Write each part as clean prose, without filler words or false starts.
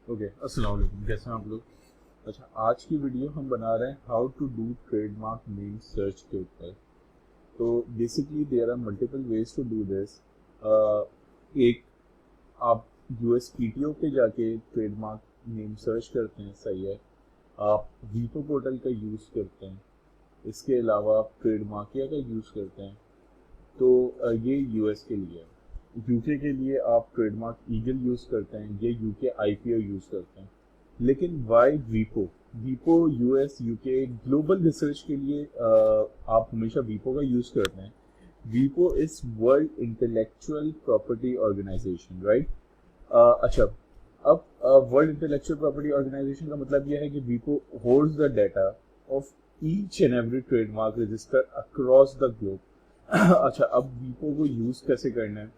Okay, अस्सलाम वालेकुम। कैसे हैं आप लोग? अच्छा, आज की वीडियो हम बना रहे हैं how to do trademark name search के ऊपर। तो basically there are multiple ways to do this. एक, आप यूएसपीटीओ पे जाके ट्रेडमार्क नेम सर्च करते हैं, सही है। आप वीपो पोर्टल का यूज़ करते हैं। इसके अलावा आप ट्रेडमार्किया का यूज़ करते हैं। तो ये यूएस के लिए है। यूके के लिए आप ट्रेडमार्क ईगल यूज़ करते हैं, ये यूके आईपीओ यूज़ करते हैं। लेकिन वाई वीपो? वीपो यूएस यूके ग्लोबल रिसर्च के लिए आप हमेशा वीपो का यूज़ करते हैं। वीपो is world intellectual property organisation, right? अच्छा, अब वर्ल्ड इंटेलेक्चुअल प्रॉपर्टी ऑर्गेनाइजेशन का मतलब यह है कि वीपो holds the data of each and every trademark register across the globe. अच्छा, अब वीपो को यूज़ कैसे करना है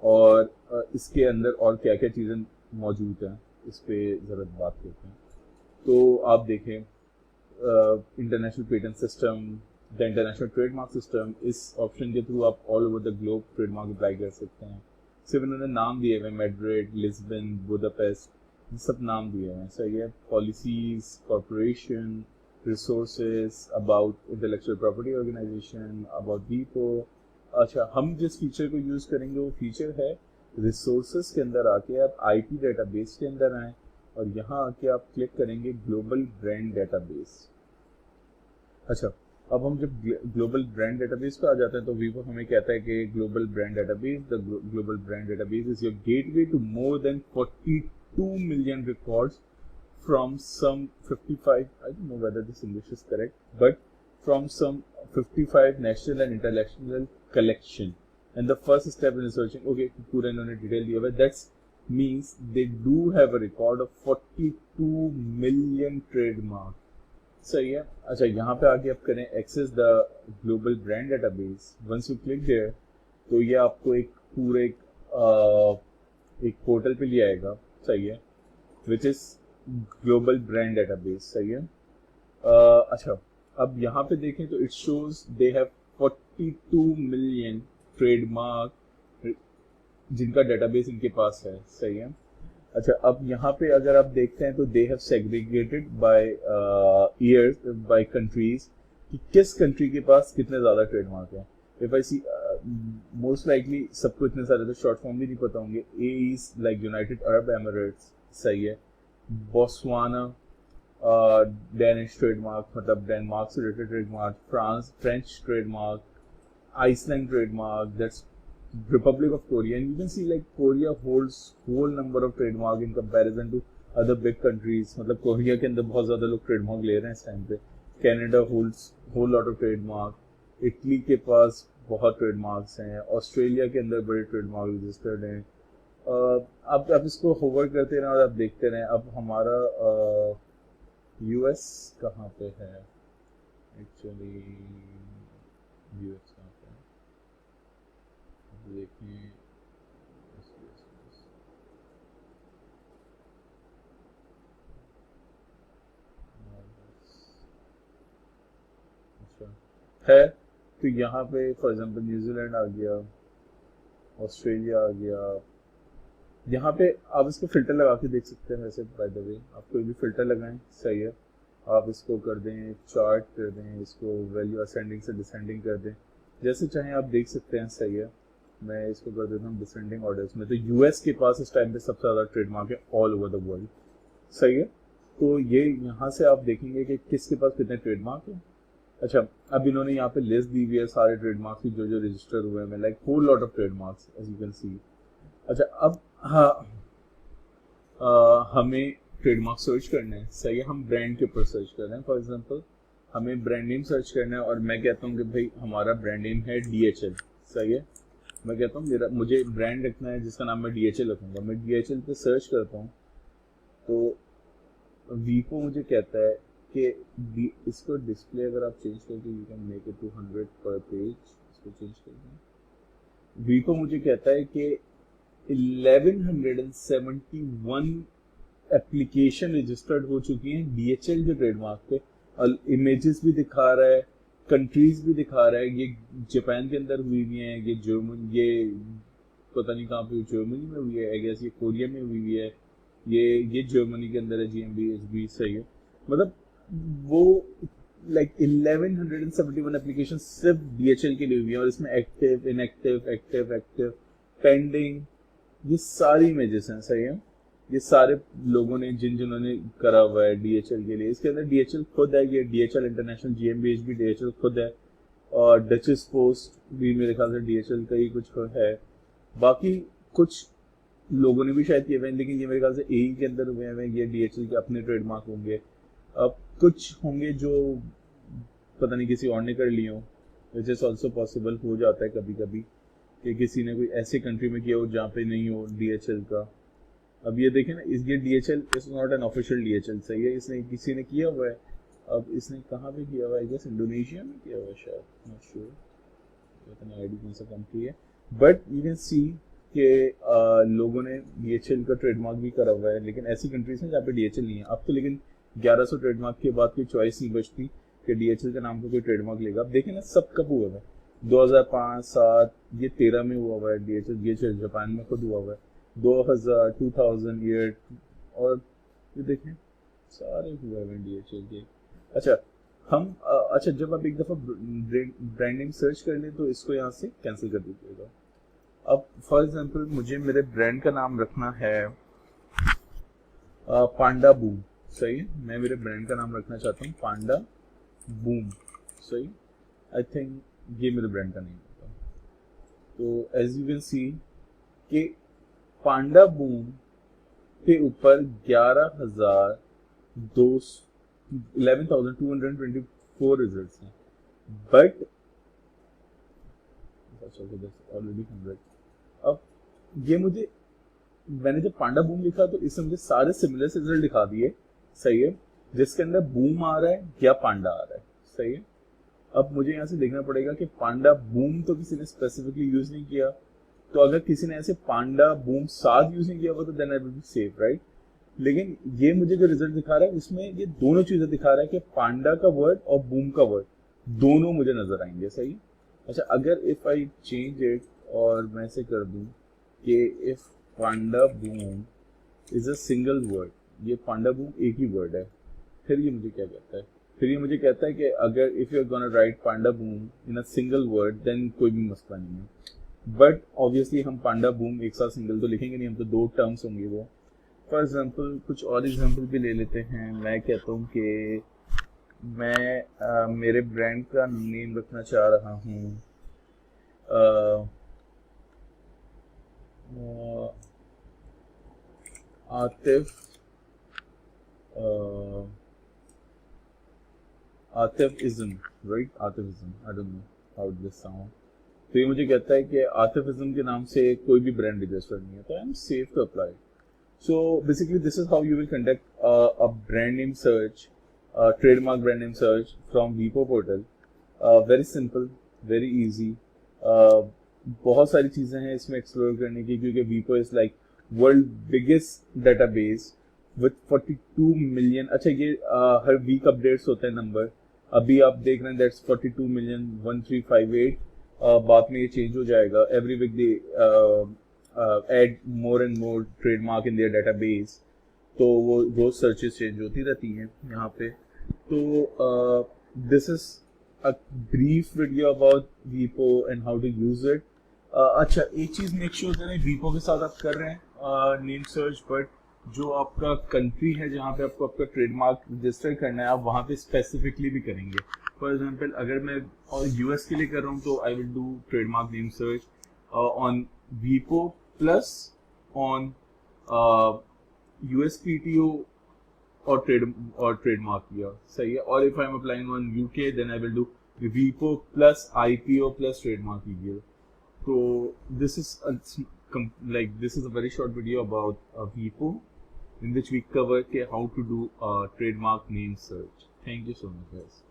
और इसके अंदर और क्या क्या चीज़ें मौजूद हैं, इस पे ज़रा बात करते हैं। तो आप देखें, international patent system, the international trademark system, इस ऑप्शन के थ्रू आप all over the globe trademark apply कर सकते हैं। सिर्फ इन्होंने नाम दिए हुए, मैड्रिड, लिस्बन, बुडापेस्ट, ये सब नाम दिए हुए हैं, सही है। Policies, corporation, resources, about intellectual property organisation, about वीपो। अच्छा, हम जिस फीचर को यूज़ करेंगे वो फीचर है रिसोर्सेज के अंदर आके आप आईपी डेटाबेस के अंदर आएँ और यहाँ आके आप क्लिक करेंगे ग्लोबल ब्रांड डेटाबेस। अच्छा, अब हम जब ग्लोबल ब्रांड डेटाबेस पे आ जाते हैं तो वीवो हमें कहता है कि global brand database, the global brand database is your gateway to more than 42 million records from some 55, I don't know whether this English is correct, but from some 55 national and international collection. And the first step in researching, okay, पूरा इन्होंने detail दिया हुआ है, that means they do have a record of 42 million trademark. सही है। अच्छा, यहाँ पे आके आप करें access the global brand database. Once you click there तो ये आपको एक पूरे एक पोर्टल पे ले आएगा, सही है, which is global brand database, सही है। अच्छा, अब यहाँ पे देखें तो it shows they have 42 million trademark जिनका डेटाबेस इनके पास है, सही है। अच्छा, अब यहाँ पे अगर आप देखते हैं तो they have segregated by years, by countries, कि किस कंट्री के पास कितने ज़्यादा ट्रेडमार्क हैं। If I see, most likely सबको इतने सारे तो शॉर्ट फॉर्म भी नहीं पता होंगे। A is like United Arab Emirates, सही है। बोस्वाना, डेनिश ट्रेडमार्क, मतलब डेनमार्क से related trademark. France, French trademark. Iceland trademark, that's Republic of Korea, and you can see like Korea holds whole number of trademark in comparison to other big countries. मतलब Korea के अंदर बहुत ज़्यादा लोग trademark ले रहे हैं इस टाइम पे। Canada holds whole lot of trademark। Italy के पास बहुत ट्रेडमार्क्स हैं। ऑस्ट्रेलिया के अंदर बड़े ट्रेडमार्क रजिस्टर्ड हैं। आप इसको होवर करते रहें और आप देखते रहें। अब हमारा यूएस कहाँ पे है एक्चुअली? यूएस कहाँ पे है देखें। अच्छा है, तो यहाँ पे फॉर एग्जांपल न्यूजीलैंड आ गया, ऑस्ट्रेलिया आ गया। यहाँ पे आप इसको फिल्टर लगा के देख सकते हैं। वैसे बाय द वे आप कोई भी फिल्टर लगाएं, सही है। आप इसको कर दें चार्ट, कर दें इसको वैल्यू असेंडिंग से डिसेंडिंग कर दें, जैसे चाहें आप देख सकते हैं, सही है। मैं इसको कर देता हूँ डिसेंडिंग ऑर्डर्स में। तो यूएस के पास इस टाइम पे सबसे ज़्यादा ट्रेडमार्क है ऑल ओवर द वर्ल्ड, सही है। तो ये यहाँ से आप देखेंगे कि किसके पास कितने ट्रेडमार्क है। अच्छा, अब इन्होंने यहाँ पे लिस्ट दी हुई है सारे ट्रेडमार्क्स की जो जो रजिस्टर हुए हैं, like whole lot of trademarks as you can see. अच्छा, अब हाँ, हमें ट्रेडमार्क सर्च करना है, सही है। हम ब्रांड के ऊपर सर्च कर रहे हैं। फॉर एग्जांपल हमें ब्रांड नेम सर्च करना है और मैं कहता हूँ कि भाई हमारा ब्रांड नेम है डीएचएल, सही है। मैं कहता हूँ मुझे ब्रांड रखना है जिसका नाम मैं डीएचएल रखूँगा। मैं डीएचएल पे सर्च करता हूँ तो वीपो मुझे कहता है कि इसको डिस्प्ले अगर आप चेंज करके यू कैन मेक इट 200 पर पेज, इसको चेंज कर दें। वीपो मुझे कहता है कि 1171 एप्लीकेशन रजिस्टर्ड हो चुकी हैं डीएचएल के ट्रेडमार्क पे। और इमेजेस भी दिखा रहा है, कंट्रीज भी दिखा रहा है। ये जापान के अंदर हुई हुई हैं, ये पता नहीं कहाँ पे, जर्मनी में हुई है, आई गेस ये कोरिया में हुई हुई है, ये जर्मनी के अंदर है, GmbH सही है। मतलब वो लाइक 1171 एप्लीकेशन सिर्फ DHL के लिए हुई है, और इसमें active, inactive, active, active, pending, ये सारी इमेजेस हैं, सही है। ये सारे लोगों ने जिन्होंने करा हुआ है DHL के लिए। इसके अंदर DHL खुद है, ये DHL इंटरनेशनल, GmbH भी DHL खुद है, और डचेस पोस्ट भी मेरे ख्याल से DHL का ही कुछ है। बाकी कुछ लोगों ने भी शायद किए हुए हैं, लेकिन ये मेरे ख्याल से AE के अंदर हुए हैं, ये DHL के अपने ट्रेडमार्क होंगे। अब कुछ होंगे जो पता नहीं किसी और ने कर लिए हो, विच इज ऑल्सो पॉसिबल, हो जाता है कभी कभी कि किसी ने कोई ऐसी कंट्री में किया हो जहाँ पे नहीं हो DHL का। अब ये देखें ना, ये DHL is not an official DHL, सही है, इसने किसी ने किया हुआ है। अब इसने कहाँ पे किया हुआ है, जैसे इंडोनेशिया में किया हुआ है शायद, नॉट श्योर, इतना आईडी कौन सा कंट्री है, बट यू कैन सी कि लोगों ने DHL का ट्रेडमार्क भी करा हुआ है। लेकिन ऐसी कंट्रीज हैं जहाँ पे DHL नहीं है। अब तो लेकिन 1100 ट्रेडमार्क के बाद कोई चॉइस नहीं बचती कि DHL के नाम पे कोई ट्रेडमार्क लेगा। अब देखें ना, सब कब हुआ है, 2005, 7, ये 13 में हुआ हुआ है DHL जापान में खुद हुआ हुआ है, 2000, 2000 और ये देखें सारे हुए हैं DHL के। अच्छा अच्छा, जब आप एक दफ़ा ब्रांड नेम सर्च कर लें तो इसको यहाँ से कैंसिल कर दीजिएगा। अब फॉर एग्जांपल मुझे मेरे ब्रांड का नाम रखना है पांडा बूम, सही है, मैं मेरे ब्रांड का नाम रखना चाहता हूँ पांडा बूम, सही। आई थिंक ये मेरे ब्रांड का नेम होगा। तो एज यू कैन सी कि पांडा बूम के ऊपर 11,224 रिजल्ट्स हैं, बट ऑलरेडी 100। अब ये मैंने जब पांडा बूम लिखा तो इसमें मुझे सारे सिमिलर रिजल्ट दिखा दिए, सही है, जिसके अंदर बूम आ रहा है या पांडा आ रहा है, सही है। अब मुझे यहाँ से देखना पड़ेगा कि पांडा बूम तो किसी ने स्पेसिफिकली यूज नहीं किया, तो अगर किसी ने ऐसे पांडा बूम साथ यूज नहीं किया हुआ तो then I will be safe, right. लेकिन ये मुझे जो रिजल्ट दिखा रहा है उसमें ये दोनों चीजें दिखा रहा है कि पांडा का वर्ड और बूम का वर्ड दोनों मुझे नजर आएंगे, सही। अच्छा, अगर इफ आई चेंज इट और मैं ऐसे कर दूं कि if Panda boom is a single word, ये पांडा बूम एक ही वर्ड है, फिर ये मुझे क्या कहता है, फिर ये मुझे कहता है कि अगर if you are gonna write panda boom in a single word then कोई भी मसला नहीं है। बट ऑब्वियसली हम पांडा बूम एक साथ सिंगल तो लिखेंगे नहीं, हम तो दो टर्म्स होंगे वो। फॉर एग्जाम्पल कुछ और एग्जाम्पल भी ले लेते हैं। मैं कहता हूँ कि मैं मेरे ब्रांड का नेम रखना चाह रहा हूँ Atifism, right, Atifism, I don't know how this sound. तो ये मुझे कहता है कि आतिफिज्म के नाम से कोई भी ब्रांड रजिस्टर नहीं है, तो I am safe to apply. So basically this is how you will conduct a brand name search, trademark brand name search from Vipo portal. Very simple, very easy. बहुत सारी चीज़ें हैं इसमें एक्सप्लोर करने की, क्योंकि Vipo is like world biggest database with 42 million। अच्छा, ये हर वीक अपडेट्स होते हैं नंबर, अभी आप देख रहे हैं दैट्स 42,000,1358। बाद में ये चेंज हो जाएगा, every week they add more and more trademark in their database, तो वो रोज सर्चेस चेंज होती रहती हैं यहाँ पे। तो this is a brief video about Vipo and how to use it. अच्छा, एक चीज़ मेक श्योर करें, Vipo के साथ आप कर रहे हैं नेम सर्च, बट जो आपका कंट्री है जहाँ पे आपको आपका ट्रेडमार्क रजिस्टर करना है, आप वहाँ पे स्पेसिफिकली भी करेंगे। फॉर एग्जाम्पल अगर मैं US के लिए कर रहा हूँ तो I will do trademark name search on Vipo plus on USPTO or trademark year, सही है। और if I'm applying on UK then I will do Vipo plus IPO plus trademark year. So this is a very short video about Vipo in which we cover how to do trademark name search. Thank you so much guys.